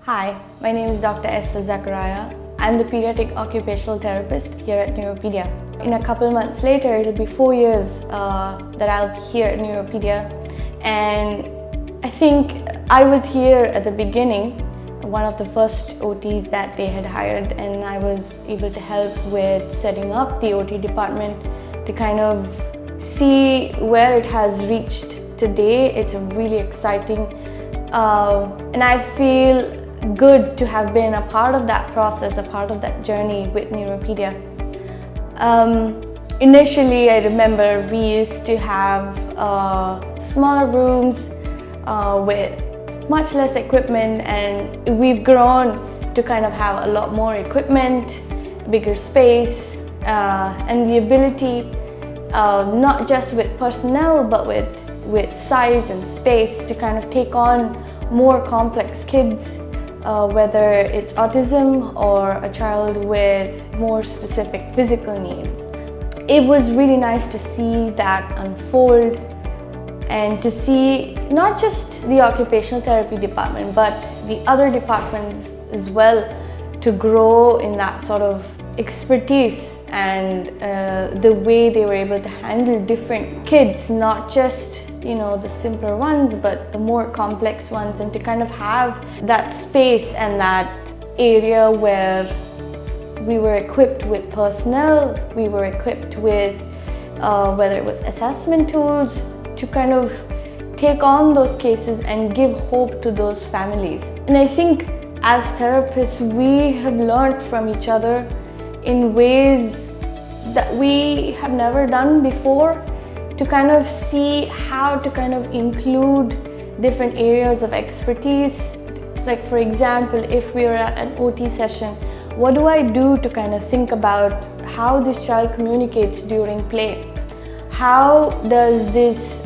Hi, my name is Dr. Esther Zachariah. I'm the pediatric occupational therapist here at Neuropedia. In a couple months later, it'll be 4 years that I'll be here at Neuropedia. And I think I was here at the beginning, one of the first OTs that they had hired, and I was able to help with setting up the OT department to kind of see where it has reached today. It's really exciting, and I feel good to have been a part of that process, a part of that journey with Neuropedia. Initially, I remember we used to have smaller rooms with much less equipment, and we've grown to kind of have a lot more equipment, bigger space, and the ability, not just with personnel, but with size and space to kind of take on more complex kids, whether it's autism or a child with more specific physical needs. It was really nice to see that unfold and to see not just the occupational therapy department, but the other departments as well to grow in that sort of expertise and the way they were able to handle different kids, not just the simpler ones, but the more complex ones, and to kind of have that space and that area where we were equipped with personnel, we were equipped with whether it was assessment tools, to kind of take on those cases and give hope to those families. And I think as therapists, we have learned from each other in ways that we have never done before, to kind of see how to kind of include different areas of expertise. Like, for example, if we are at an OT session, what do I do to kind of think about how this child communicates during play? How does this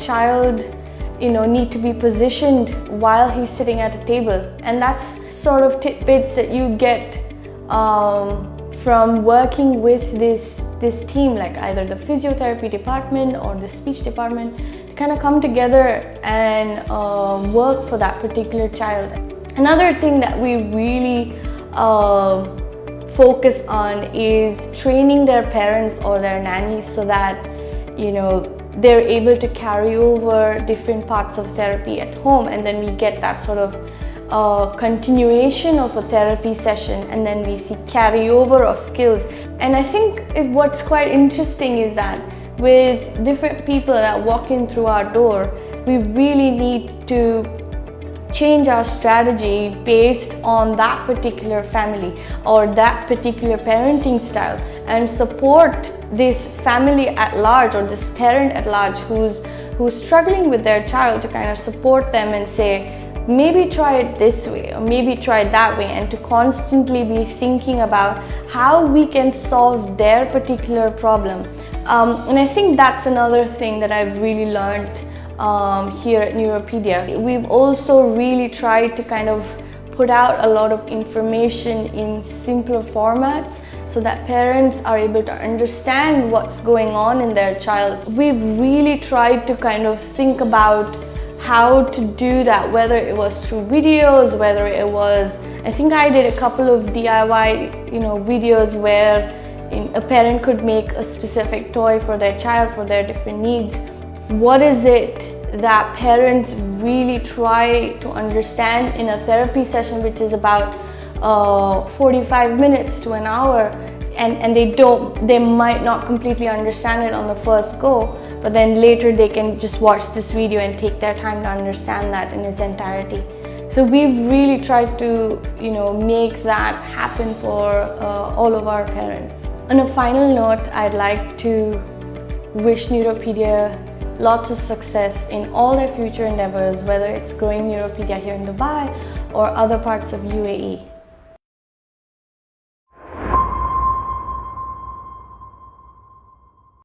child need to be positioned while he's sitting at a table? And that's sort of tidbits that you get from working with this team, like either the physiotherapy department or the speech department, to kind of come together and work for that particular child. Another thing that we really focus on is training their parents or their nannies so that they're able to carry over different parts of therapy at home, and then we get that sort of continuation of a therapy session, and then we see carryover of skills. And I think what's quite interesting is that with different people that walk in through our door, we really need to change our strategy based on that particular family or that particular parenting style, and support this family at large or this parent at large who's struggling with their child, to kind of support them and say, maybe try it this way or maybe try it that way, and to constantly be thinking about how we can solve their particular problem. And I think that's another thing that I've really learned here at Neuropedia. We've also really tried to kind of put out a lot of information in simpler formats so that parents are able to understand what's going on in their child. We've really tried to kind of think about how to do that, whether it was through videos, whether it was, I think I did a couple of DIY videos where a parent could make a specific toy for their child for their different needs. What is it that parents really try to understand in a therapy session, which is about 45 minutes to an hour, and they might not completely understand it on the first go, but then later they can just watch this video and take their time to understand that in its entirety. So we've really tried to make that happen for all of our parents. On a final note, I'd like to wish Neuropedia lots of success in all their future endeavors, whether it's growing Neuropedia here in Dubai or other parts of UAE.